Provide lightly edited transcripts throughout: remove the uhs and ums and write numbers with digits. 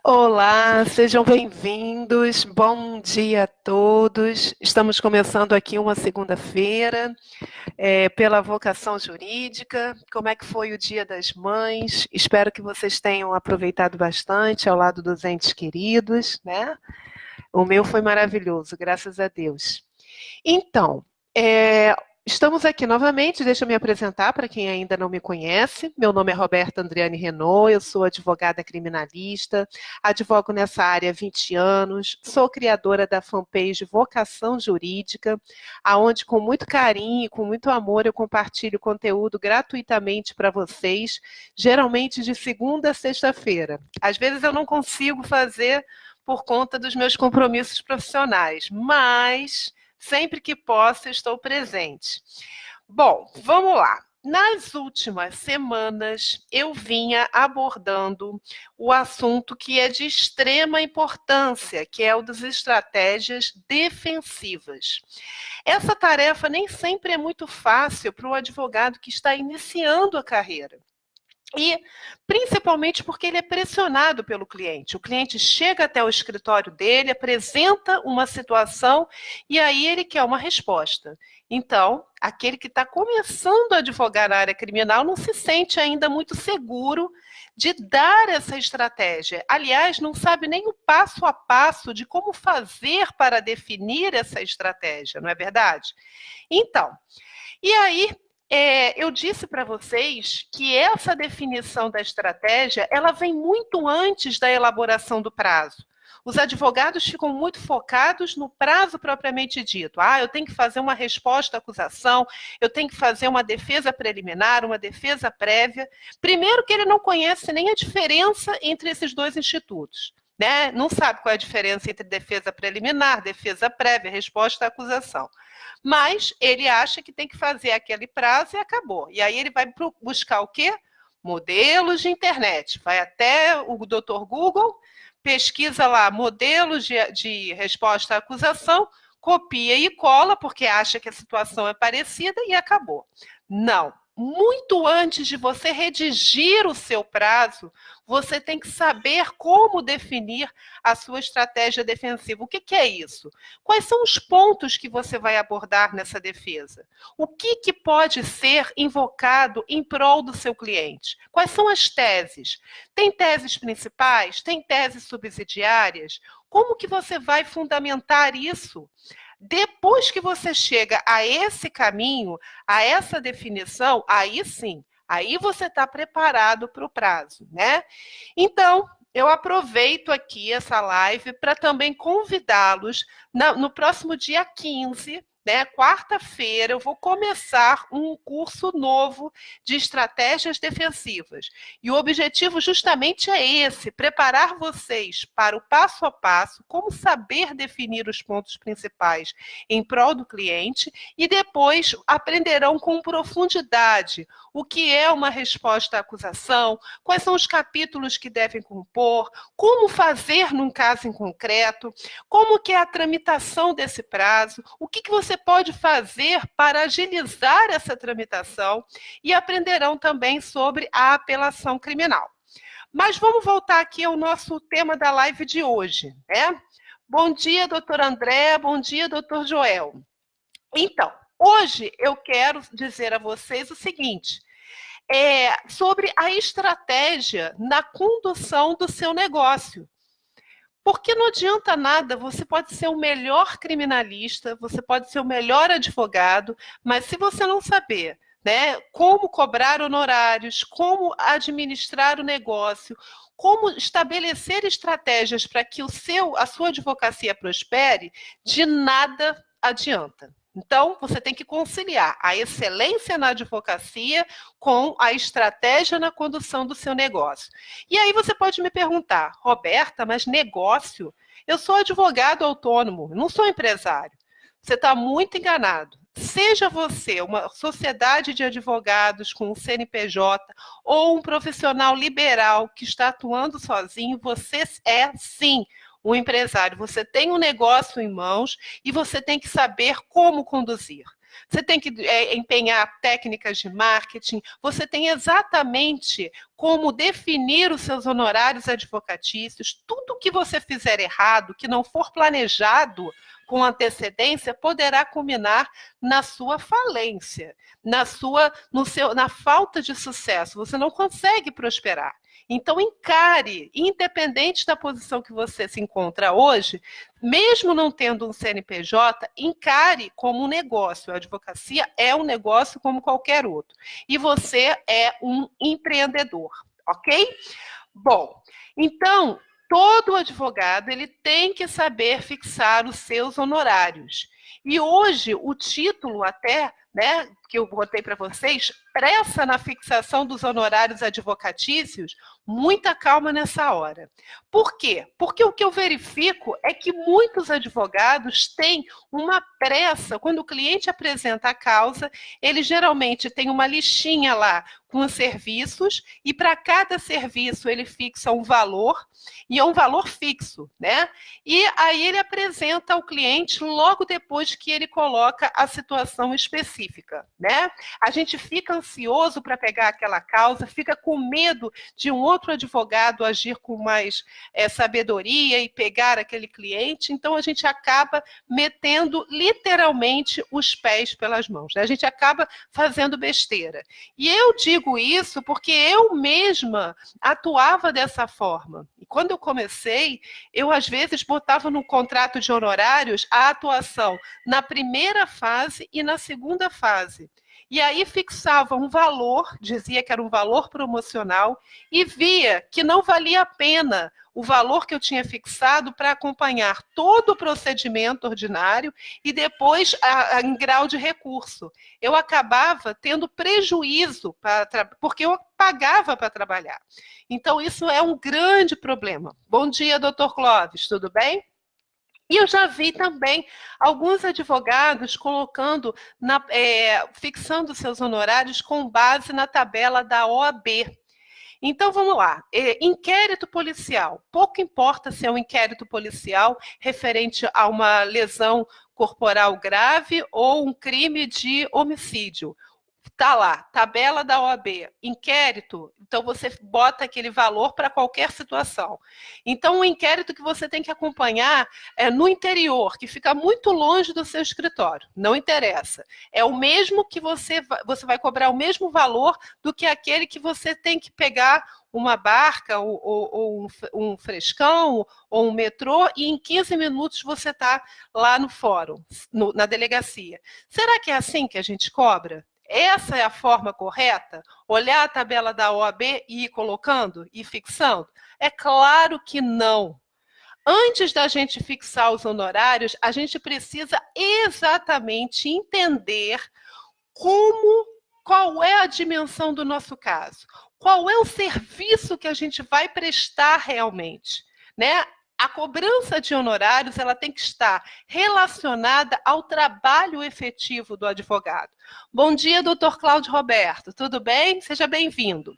Olá, sejam bem-vindos. Bom dia a todos. Estamos começando aqui uma segunda-feira, pela Vocação Jurídica. Como é que foi o Dia das Mães? Espero que vocês tenham aproveitado bastante ao lado dos entes queridos, né? O meu foi maravilhoso, graças a Deus. Então, estamos aqui novamente, deixa eu me apresentar para quem ainda não me conhece. Meu nome é Roberta Andriane Renault, eu sou advogada criminalista, advogo nessa área há 20 anos, sou criadora da fanpage Vocação Jurídica, aonde com muito carinho e com muito amor eu compartilho conteúdo gratuitamente para vocês, geralmente de segunda a sexta-feira. Às vezes eu não consigo fazer por conta dos meus compromissos profissionais, mas sempre que posso, estou presente. Bom, vamos lá. Nas últimas semanas, eu vinha abordando o assunto que é de extrema importância, que é o das estratégias defensivas. Essa tarefa nem sempre é muito fácil para o advogado que está iniciando a carreira. E principalmente porque ele é pressionado pelo cliente. O cliente chega até o escritório dele, apresenta uma situação e aí ele quer uma resposta. Então, aquele que está começando a advogar na área criminal não se sente ainda muito seguro de dar essa estratégia. Aliás, não sabe nem o passo a passo de como fazer para definir essa estratégia, não é verdade? Então, e aí eu disse para vocês que essa definição da estratégia, ela vem muito antes da elaboração do prazo. Os advogados ficam muito focados no prazo propriamente dito. Eu tenho que fazer uma resposta à acusação, eu tenho que fazer uma defesa preliminar, uma defesa prévia. Primeiro que ele não conhece nem a diferença entre esses dois institutos. Né? Não sabe qual é a diferença entre defesa preliminar, defesa prévia, resposta à acusação. Mas ele acha que tem que fazer aquele prazo e acabou. E aí ele vai buscar o quê? Modelos de internet. Vai até o Dr. Google, pesquisa lá modelos de resposta à acusação, copia e cola, porque acha que a situação é parecida e acabou. Não. Muito antes de você redigir o seu prazo, você tem que saber como definir a sua estratégia defensiva. O que é isso? Quais são os pontos que você vai abordar nessa defesa? O que pode ser invocado em prol do seu cliente? Quais são as teses? Tem teses principais? Tem teses subsidiárias? Como que você vai fundamentar isso? Depois que você chega a esse caminho, a essa definição, aí sim, aí você está preparado para o prazo, né? Então, eu aproveito aqui essa live para também convidá-los no próximo dia 15, né, quarta-feira, eu vou começar um curso novo de estratégias defensivas. E o objetivo justamente é esse, preparar vocês para o passo a passo, como saber definir os pontos principais em prol do cliente, e depois aprenderão com profundidade o que é uma resposta à acusação, quais são os capítulos que devem compor, como fazer num caso em concreto, como que é a tramitação desse prazo, o que você pode fazer para agilizar essa tramitação, e aprenderão também sobre a apelação criminal. Mas vamos voltar aqui ao nosso tema da live de hoje, né? Bom dia, doutor André, bom dia, doutor Joel. Então, hoje eu quero dizer a vocês o seguinte, sobre a estratégia na condução do seu negócio. Porque não adianta nada, você pode ser o melhor criminalista, você pode ser o melhor advogado, mas se você não saber, né, como cobrar honorários, como administrar o negócio, como estabelecer estratégias para que a sua advocacia prospere, de nada adianta. Então, você tem que conciliar a excelência na advocacia com a estratégia na condução do seu negócio. E aí você pode me perguntar, Roberta, mas negócio? Eu sou advogado autônomo, não sou empresário. Você está muito enganado. Seja você uma sociedade de advogados com um CNPJ ou um profissional liberal que está atuando sozinho, você é, sim, um empresário. Você tem um negócio em mãos e você tem que saber como conduzir. você tem que empenhar técnicas de marketing, você tem exatamente como definir os seus honorários advocatícios. Tudo que você fizer errado, que não for planejado com antecedência, poderá culminar na sua falência, na falta de sucesso. Você não consegue prosperar. Então, encare, independente da posição que você se encontra hoje, mesmo não tendo um CNPJ, encare como um negócio. A advocacia é um negócio como qualquer outro. E você é um empreendedor, ok? Bom, então, todo advogado ele tem que saber fixar os seus honorários. E hoje, o título até, né, que eu botei para vocês, pressa na fixação dos honorários advocatícios, muita calma nessa hora. Por quê? Porque o que eu verifico é que muitos advogados têm uma pressa. Quando o cliente apresenta a causa, ele geralmente tem uma listinha lá com os serviços, e para cada serviço ele fixa um valor, e é um valor fixo, né? E aí ele apresenta ao cliente logo depois que ele coloca a situação específica, né? A gente fica ansioso para pegar aquela causa, fica com medo de um outro advogado agir com mais sabedoria e pegar aquele cliente, então a gente acaba metendo literalmente os pés pelas mãos, né? A gente acaba fazendo besteira. E eu digo isso porque eu mesma atuava dessa forma. E quando eu comecei, eu às vezes botava no contrato de honorários a atuação na primeira fase e na segunda fase. E aí fixava um valor, dizia que era um valor promocional, e via que não valia a pena o valor que eu tinha fixado para acompanhar todo o procedimento ordinário e depois em grau de recurso. Eu acabava tendo prejuízo, porque eu pagava para trabalhar. Então, isso é um grande problema. Bom dia, doutor Clóvis, tudo bem? E eu já vi também alguns advogados colocando, fixando seus honorários com base na tabela da OAB. Então, vamos lá. Inquérito policial. Pouco importa se é um inquérito policial referente a uma lesão corporal grave ou um crime de homicídio. Está lá, tabela da OAB, inquérito, então você bota aquele valor para qualquer situação. Então, o inquérito que você tem que acompanhar é no interior, que fica muito longe do seu escritório, não interessa. É o mesmo que você vai cobrar o mesmo valor do que aquele que você tem que pegar uma barca ou um frescão ou um metrô e em 15 minutos você está lá no fórum, na delegacia. Será que é assim que a gente cobra? Essa é a forma correta? Olhar a tabela da OAB e ir colocando e fixando? É claro que não. Antes da gente fixar os honorários, a gente precisa exatamente entender qual é a dimensão do nosso caso, qual é o serviço que a gente vai prestar realmente, né? A cobrança de honorários ela tem que estar relacionada ao trabalho efetivo do advogado. Bom dia, doutor Cláudio Roberto, tudo bem? Seja bem-vindo.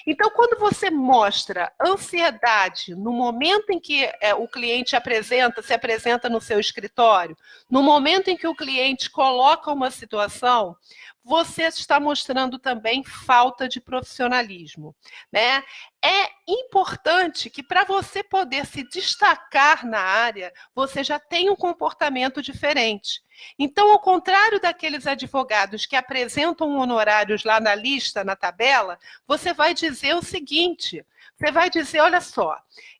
Então, quando você mostra ansiedade no momento em que o cliente se apresenta no seu escritório, no momento em que o cliente coloca uma situação, você está mostrando também falta de profissionalismo, né? É importante que para você poder se destacar na área, você já tenha um comportamento diferente. Então, ao contrário daqueles advogados que apresentam honorários lá na lista, na tabela, você vai dizer o seguinte, você vai dizer, olha só,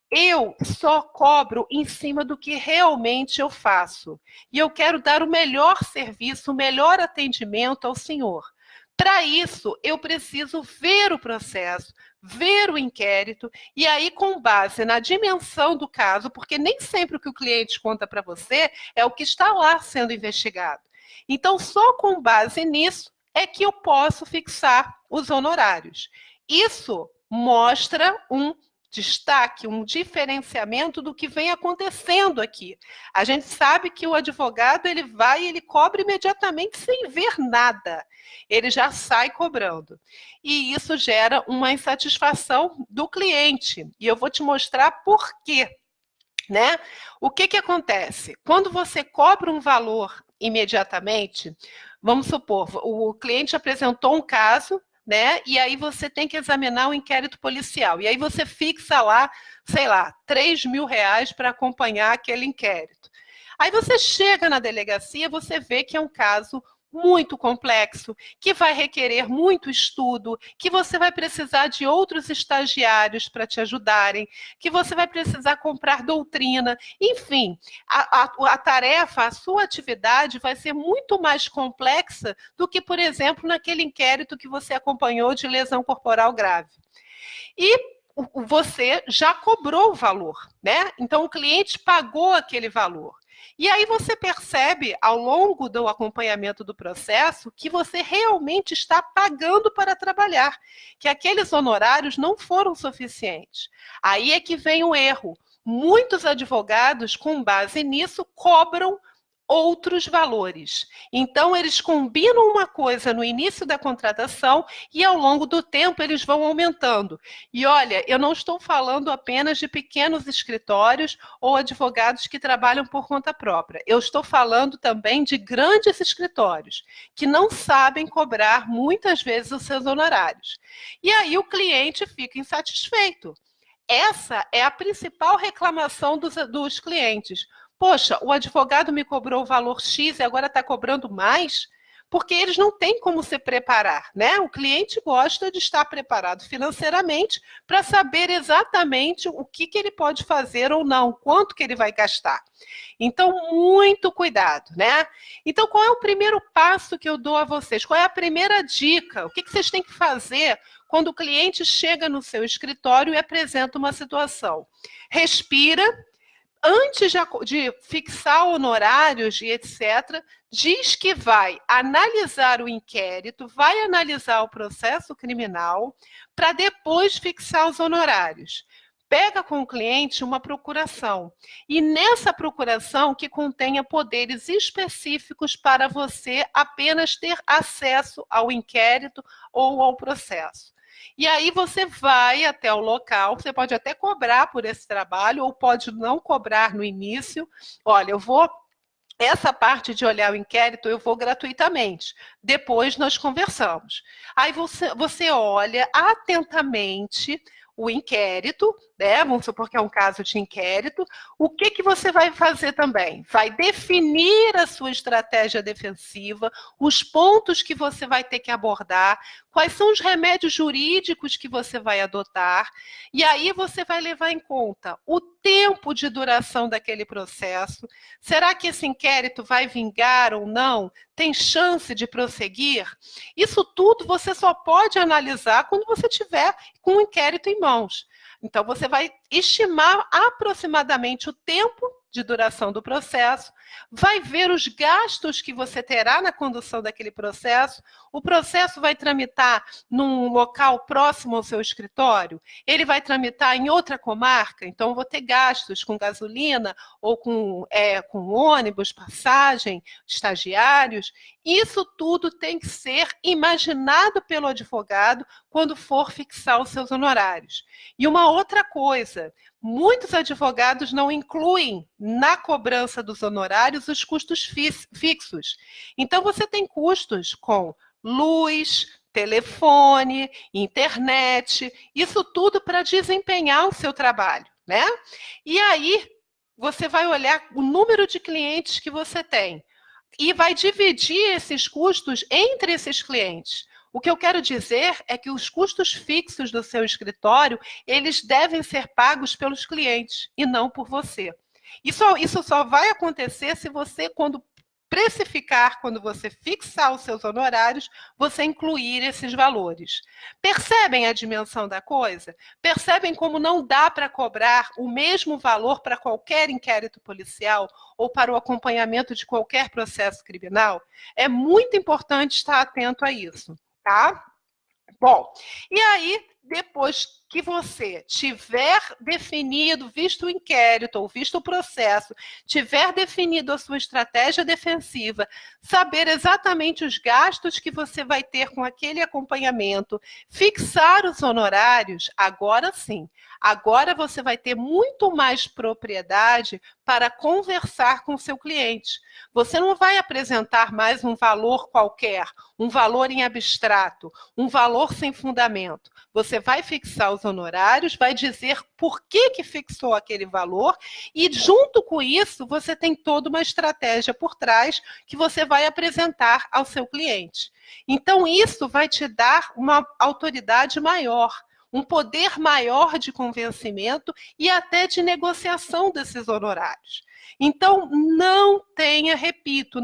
eu só cobro em cima do que realmente eu faço. E eu quero dar o melhor serviço, o melhor atendimento ao senhor. Para isso, eu preciso ver o processo, ver o inquérito, e aí, com base na dimensão do caso, porque nem sempre o que o cliente conta para você é o que está lá sendo investigado. Então, só com base nisso é que eu posso fixar os honorários. Isso mostra um destaque, um diferenciamento do que vem acontecendo aqui. A gente sabe que o advogado ele cobra imediatamente sem ver nada. Ele já sai cobrando. E isso gera uma insatisfação do cliente. E eu vou te mostrar por quê. Né? O que acontece? Quando você cobra um valor imediatamente, Vamos supor, o cliente apresentou um caso, né? E aí você tem que examinar o inquérito policial. E aí você fixa lá, sei lá, R$ 3.000 para acompanhar aquele inquérito. Aí você chega na delegacia, você vê que é um caso muito complexo, que vai requerer muito estudo, que você vai precisar de outros estagiários para te ajudarem, que você vai precisar comprar doutrina, enfim, a tarefa, a sua atividade vai ser muito mais complexa do que, por exemplo, naquele inquérito que você acompanhou de lesão corporal grave. E você já cobrou o valor, né? Então o cliente pagou aquele valor. E aí você percebe, ao longo do acompanhamento do processo, que você realmente está pagando para trabalhar, que aqueles honorários não foram suficientes. Aí é que vem o erro. Muitos advogados, com base nisso, cobram outros valores. Então, eles combinam uma coisa no início da contratação e, ao longo do tempo, eles vão aumentando. E, olha, eu não estou falando apenas de pequenos escritórios ou advogados que trabalham por conta própria. Eu estou falando também de grandes escritórios, que não sabem cobrar, muitas vezes, os seus honorários. E aí o cliente fica insatisfeito. Essa é a principal reclamação dos clientes. Poxa, o advogado me cobrou o valor X e agora está cobrando mais? Porque eles não têm como se preparar, né? O cliente gosta de estar preparado financeiramente para saber exatamente o que ele pode fazer ou não, quanto que ele vai gastar. Então, muito cuidado, né? Então, qual é o primeiro passo que eu dou a vocês? Qual é a primeira dica? O que vocês têm que fazer quando o cliente chega no seu escritório e apresenta uma situação? Respira. Antes de fixar honorários e etc., diz que vai analisar o inquérito, vai analisar o processo criminal, para depois fixar os honorários. Pega com o cliente uma procuração. E nessa procuração que contenha poderes específicos para você apenas ter acesso ao inquérito ou ao processo. E aí você vai até o local, você pode até cobrar por esse trabalho, ou pode não cobrar no início. Olha, essa parte de olhar o inquérito eu vou gratuitamente. Depois nós conversamos. Aí você olha atentamente o inquérito, né? Vamos supor que é um caso de inquérito. O que você vai fazer também? Vai definir a sua estratégia defensiva, os pontos que você vai ter que abordar, quais são os remédios jurídicos que você vai adotar, e aí você vai levar em conta o tempo de duração daquele processo. Será que esse inquérito vai vingar ou não? Tem chance de prosseguir? Isso tudo você só pode analisar quando você tiver com o inquérito em mãos. Então, você vai estimar aproximadamente o tempo de duração do processo, vai ver os gastos que você terá na condução daquele processo. O processo vai tramitar num local próximo ao seu escritório? Ele vai tramitar em outra comarca? Então, eu vou ter gastos com gasolina ou com ônibus, passagem, estagiários. Isso tudo tem que ser imaginado pelo advogado quando for fixar os seus honorários. E uma outra coisa, muitos advogados não incluem na cobrança dos honorários os custos fixos. Então, você tem custos com luz, telefone, internet, isso tudo para desempenhar o seu trabalho, né? E aí, você vai olhar o número de clientes que você tem e vai dividir esses custos entre esses clientes. O que eu quero dizer é que os custos fixos do seu escritório, eles devem ser pagos pelos clientes e não por você. Isso só vai acontecer se você, quando precificar, quando você fixar os seus honorários, você incluir esses valores. Percebem a dimensão da coisa? Percebem como não dá para cobrar o mesmo valor para qualquer inquérito policial ou para o acompanhamento de qualquer processo criminal? É muito importante estar atento a isso, tá? Bom, e aí depois que você tiver definido, visto o inquérito ou visto o processo, tiver definido a sua estratégia defensiva, saber exatamente os gastos que você vai ter com aquele acompanhamento, fixar os honorários, agora sim. Agora você vai ter muito mais propriedade para conversar com o seu cliente. Você não vai apresentar mais um valor qualquer, um valor em abstrato, um valor sem fundamento. Você vai fixar os honorários, vai dizer por que fixou aquele valor e, junto com isso, você tem toda uma estratégia por trás que você vai apresentar ao seu cliente. Então, isso vai te dar uma autoridade maior, um poder maior de convencimento e até de negociação desses honorários. Então, não tenha, repito,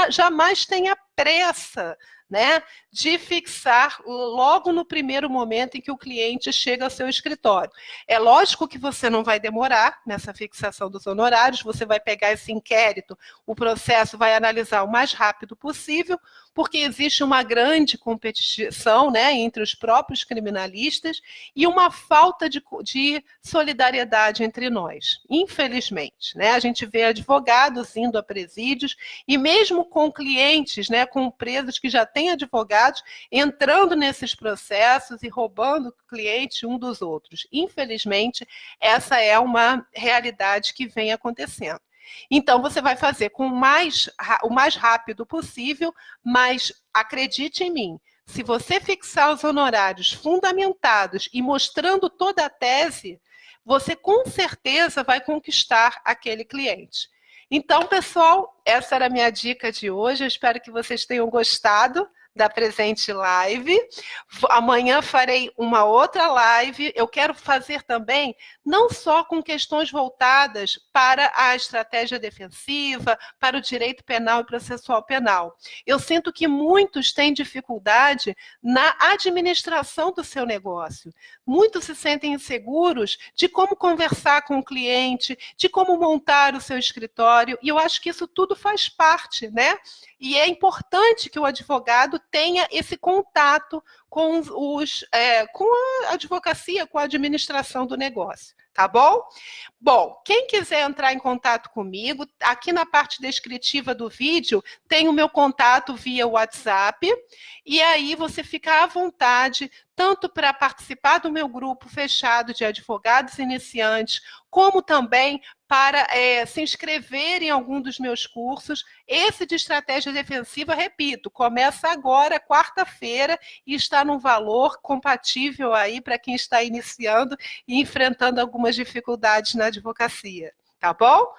jamais tenha pressa, né, de fixar logo no primeiro momento em que o cliente chega ao seu escritório. É lógico que você não vai demorar nessa fixação dos honorários, você vai pegar esse inquérito, o processo vai analisar o mais rápido possível, porque existe uma grande competição, né, entre os próprios criminalistas e uma falta de solidariedade entre nós, infelizmente, né? A gente vê advogados indo a presídios e mesmo com clientes, né, com presos que já têm advogados, entrando nesses processos e roubando clientes um dos outros. Infelizmente, essa é uma realidade que vem acontecendo. Então, você vai fazer com o mais rápido possível, mas acredite em mim, se você fixar os honorários fundamentados e mostrando toda a tese, você com certeza vai conquistar aquele cliente. Então, pessoal, essa era a minha dica de hoje. Eu espero que vocês tenham gostado da presente live. Amanhã farei uma outra live. Eu quero fazer também, não só com questões voltadas para a estratégia defensiva, para o direito penal e processual penal. Eu sinto que muitos têm dificuldade na administração do seu negócio. Muitos se sentem inseguros de como conversar com o cliente, de como montar o seu escritório, e eu acho que isso tudo faz parte, né? E é importante que o advogado tenha esse contato com a advocacia, com a administração do negócio, tá bom? Bom, quem quiser entrar em contato comigo, aqui na parte descritiva do vídeo tem o meu contato via WhatsApp, e aí você fica à vontade, tanto para participar do meu grupo fechado de advogados iniciantes, como também para se inscrever em algum dos meus cursos. Esse de estratégia defensiva, repito, começa agora, quarta-feira, e está num valor compatível aí para quem está iniciando e enfrentando algumas dificuldades na advocacia, tá bom?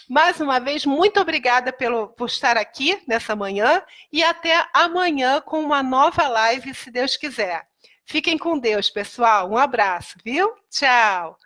Mais uma vez, muito obrigada por estar aqui nessa manhã e até amanhã com uma nova live, se Deus quiser. Fiquem com Deus, pessoal. Um abraço, viu? Tchau.